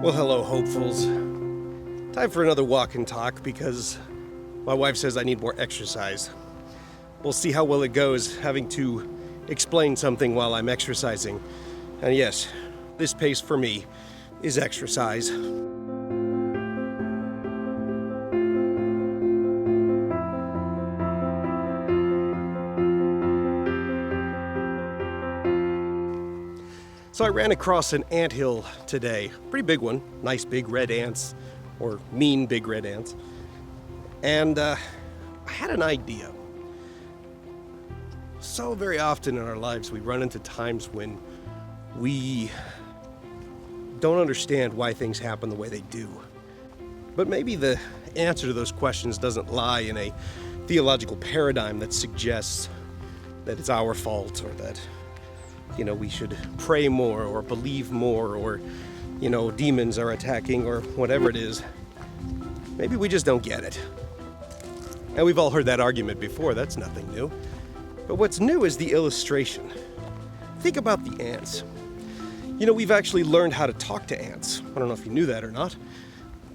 Well, hello, hopefuls. Time for another walk and talk because my wife says I need more exercise. We'll see how well it goes having to explain something while I'm exercising. And yes, this pace for me is exercise. So I ran across an anthill today. Pretty big one. Nice big red ants, or mean big red ants. And I had an idea. So very often in our lives we run into times when we don't understand why things happen the way they do. But maybe the answer to those questions doesn't lie in a theological paradigm that suggests that it's our fault, or that we should pray more or believe more, or, demons are attacking, or whatever it is. Maybe we just don't get it. And we've all heard that argument before, that's nothing new. But what's new is the illustration. Think about the ants. We've actually learned how to talk to ants. I don't know if you knew that or not.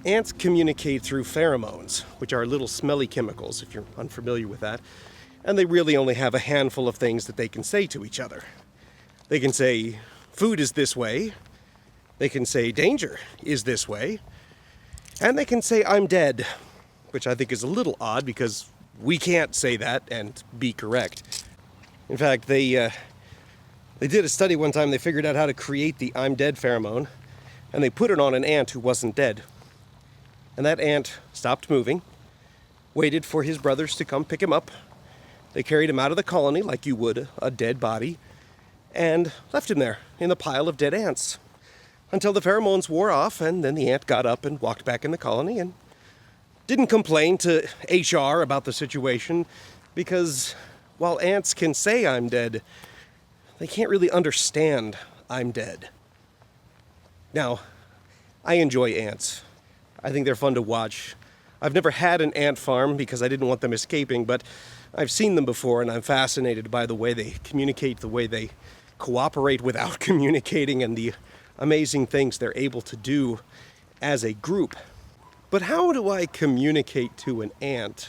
Ants communicate through pheromones, which are little smelly chemicals, if you're unfamiliar with that. And they really only have a handful of things that they can say to each other. They can say, food is this way. They can say, danger is this way. And they can say, I'm dead, which I think is a little odd because we can't say that and be correct. In fact, they did a study one time. They figured out how to create the I'm dead pheromone, and they put it on an ant who wasn't dead. And that ant stopped moving, waited for his brothers to come pick him up. They carried him out of the colony like you would a dead body, and left him there in the pile of dead ants until the pheromones wore off, and then the ant got up and walked back in the colony and didn't complain to HR about the situation, because while ants can say I'm dead, they can't really understand I'm dead. Now, I enjoy ants. I think they're fun to watch. I've never had an ant farm because I didn't want them escaping, but I've seen them before, and I'm fascinated by the way they communicate, the way they cooperate without communicating, and the amazing things they're able to do as a group. But how do I communicate to an ant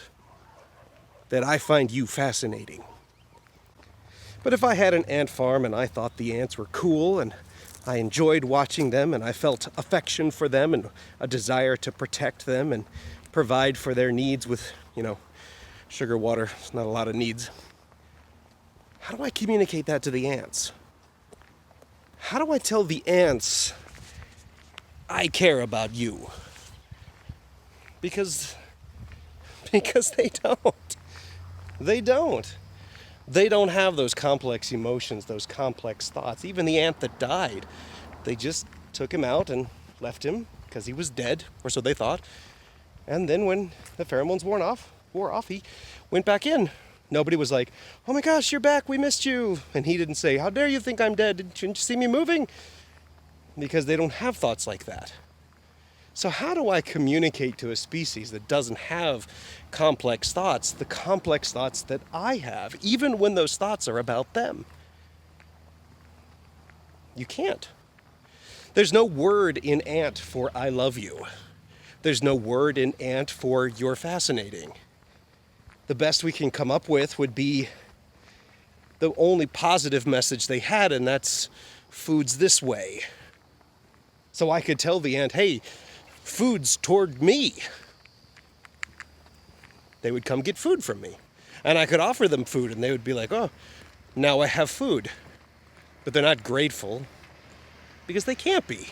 that I find you fascinating? But if I had an ant farm and I thought the ants were cool and I enjoyed watching them and I felt affection for them and a desire to protect them and provide for their needs with, sugar, water, it's not a lot of needs. How do I communicate that to the ants? How do I tell the ants I care about you? Because they don't. They don't. They don't have those complex emotions, those complex thoughts. Even the ant that died, they just took him out and left him because he was dead, or so they thought. And then when the pheromones wore off, he went back in. Nobody was like, oh my gosh, you're back, we missed you. And he didn't say, how dare you think I'm dead? Didn't you see me moving? Because they don't have thoughts like that. So how do I communicate to a species that doesn't have complex thoughts, the complex thoughts that I have, even when those thoughts are about them? You can't. There's no word in ant for I love you. There's no word in ant for you're fascinating. The best we can come up with would be the only positive message they had, and that's food's this way. So I could tell the ant, hey, food's toward me. They would come get food from me. And I could offer them food, and they would be like, oh, now I have food. But they're not grateful because they can't be,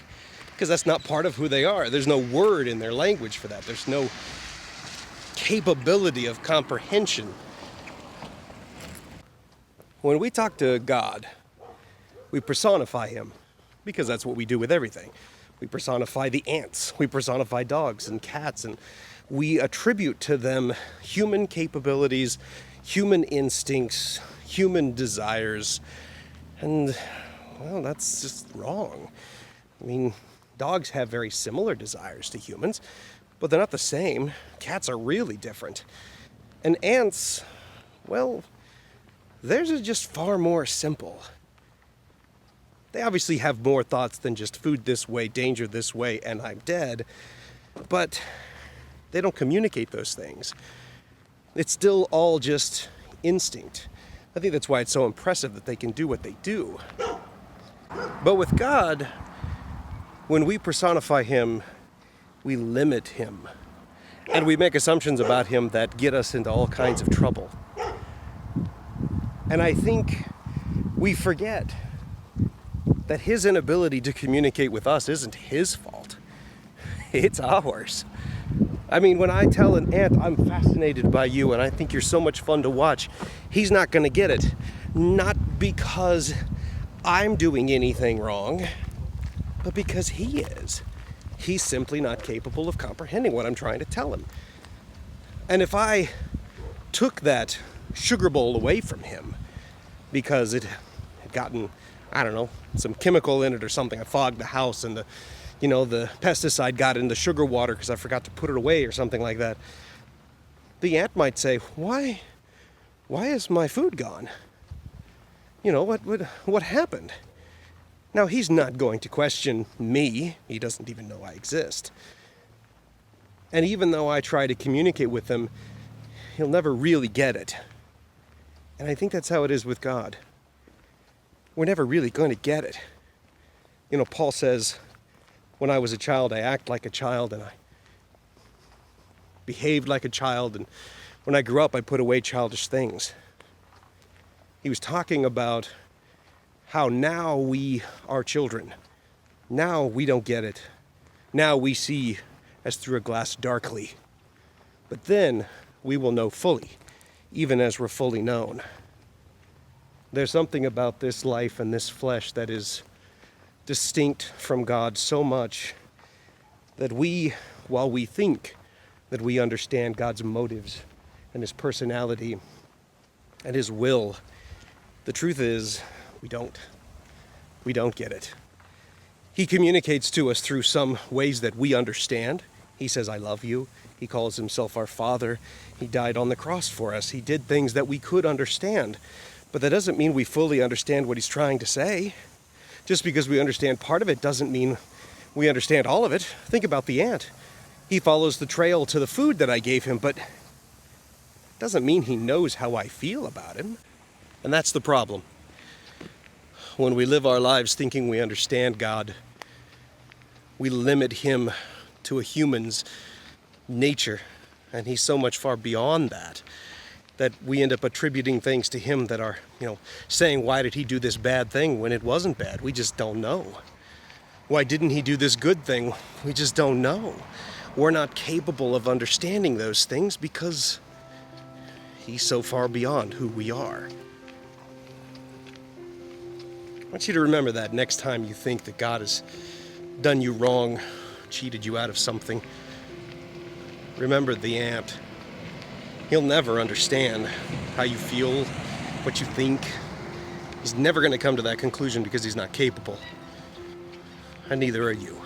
because that's not part of who they are. There's no word in their language for that. There's no capability of comprehension. When we talk to God, we personify him, because that's what we do with everything. We personify the ants, we personify dogs and cats, and we attribute to them human capabilities, human instincts, human desires, and, well, that's just wrong. I mean, dogs have very similar desires to humans, but they're not the same. Cats are really different. And ants, well, theirs is just far more simple. They obviously have more thoughts than just food this way, danger this way, and I'm dead. But they don't communicate those things. It's still all just instinct. I think that's why it's so impressive that they can do what they do. But with God, when we personify Him, we limit Him. And we make assumptions about Him that get us into all kinds of trouble. And I think we forget that His inability to communicate with us isn't His fault. It's ours. I mean, when I tell an ant, I'm fascinated by you and I think you're so much fun to watch, he's not going to get it. Not because I'm doing anything wrong, but because he is. He's simply not capable of comprehending what I'm trying to tell him. And if I took that sugar bowl away from him because it had gotten, I don't know, some chemical in it or something, I fogged the house and the pesticide got in the sugar water because I forgot to put it away or something like that, the ant might say, why is my food gone? What happened? Now, he's not going to question me. He doesn't even know I exist. And even though I try to communicate with him, he'll never really get it. And I think that's how it is with God. We're never really going to get it. Paul says, when I was a child, I acted like a child and I behaved like a child. And when I grew up, I put away childish things. He was talking about how now we are children. Now we don't get it. Now we see as through a glass darkly. But then we will know fully, even as we're fully known. There's something about this life and this flesh that is distinct from God so much that while we think that we understand God's motives and His personality and His will, the truth is we don't. We don't get it. He communicates to us through some ways that we understand. He says, I love you. He calls Himself our Father. He died on the cross for us. He did things that we could understand. But that doesn't mean we fully understand what He's trying to say. Just because we understand part of it doesn't mean we understand all of it. Think about the ant. He follows the trail to the food that I gave him, but it doesn't mean he knows how I feel about him. And that's the problem. When we live our lives thinking we understand God, we limit Him to a human's nature, and He's so much far beyond that we end up attributing things to Him that are, saying, why did He do this bad thing when it wasn't bad? We just don't know. Why didn't He do this good thing? We just don't know. We're not capable of understanding those things because He's so far beyond who we are. I want you to remember that next time you think that God has done you wrong, cheated you out of something. Remember the ant. He'll never understand how you feel, what you think. He's never going to come to that conclusion because he's not capable. And neither are you.